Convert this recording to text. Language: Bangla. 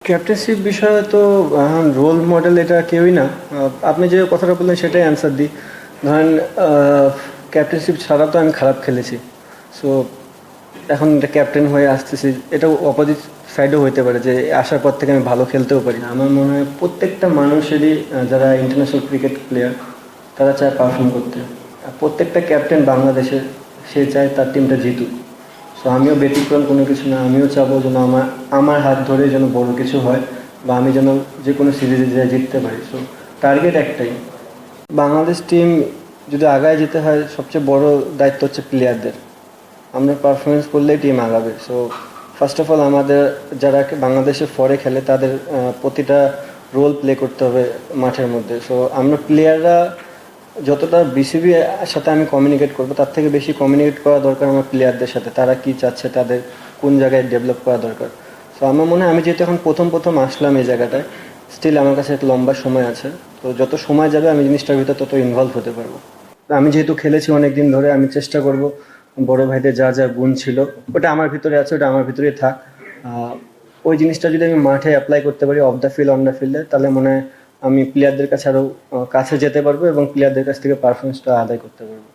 ক্যাপ্টেনশিপ বিষয়ে তো এখন রোল মডেল এটা কেউই না। আপনি যে কথাটা বললেন সেটাই অ্যান্সার দিই। ধরেন ক্যাপ্টেনশিপ ছাড়া তো আমি খারাপ খেলেছি। সো এখন এটা ক্যাপ্টেন হয়ে আসতেছি, এটাও অপোজিট সাইডও হইতে পারে যে আসার পর থেকে আমি ভালো খেলতেও পারি। আমার মনে হয় প্রত্যেকটা মানুষেরই যারা ইন্টারন্যাশনাল ক্রিকেট প্লেয়ার তারা চায় পারফর্ম করতে। আর প্রত্যেকটা ক্যাপ্টেন বাংলাদেশের সে চায় তার টিমটা জিতুক। সো আমিও ব্যতিক্রম কোনো কিছু না, আমিও চাবো যেন আমার আমার হাত ধরে যেন বড় কিছু হয় বা আমি যেন যে কোনো সিরিজে যেয়ে জিততে পারি। সো টার্গেট একটাই, বাংলাদেশ টিম যদি আগায় যেতে হয় সবচেয়ে বড় দায়িত্ব হচ্ছে প্লেয়ারদের। আমরা পারফরমেন্স করলেই টিম আগাবে। সো ফার্স্ট অফ অল আমাদের যারা বাংলাদেশে ফরে খেলে তাদের প্রতিটা রোল প্লে করতে হবে মাঠের মধ্যে। সো আমরা প্লেয়াররা যতটা বিসিবি সাথে আমি কমিউনিকেট করবো তার থেকে বেশি কমিউনিকেট করা দরকার আমার প্লেয়ারদের সাথে, তারা কি চাচ্ছে, তাদের কোন জায়গায় ডেভেলপ করা দরকার। সো আমার মনে হয় আমি যেহেতু এখন প্রথম আসলাম এই জায়গাটায়, স্টিল আমার কাছে একটা লম্বা সময় আছে। তো যত সময় যাবে আমি জিনিসটার ভিতর তত ইনভলভ হতে পারবো। আমি যেহেতু খেলেছি অনেক দিন ধরে, আমি চেষ্টা করব বড় ভাইদের যা যা গুণ ছিল ওটা আমার ভিতরে আছে, ওটা আমার ভিতরেই থাক। ওই জিনিসটা যদি আমি মাঠে অ্যাপ্লাই করতে পারি of the field on the ফিল্ডে, তাহলে মনে হয় আমি প্লেয়ারদের কাছে আরও কাছে যেতে পারবো এবং প্লেয়ারদের কাছ থেকে পারফরমেন্সটা আদায় করতে পারবো।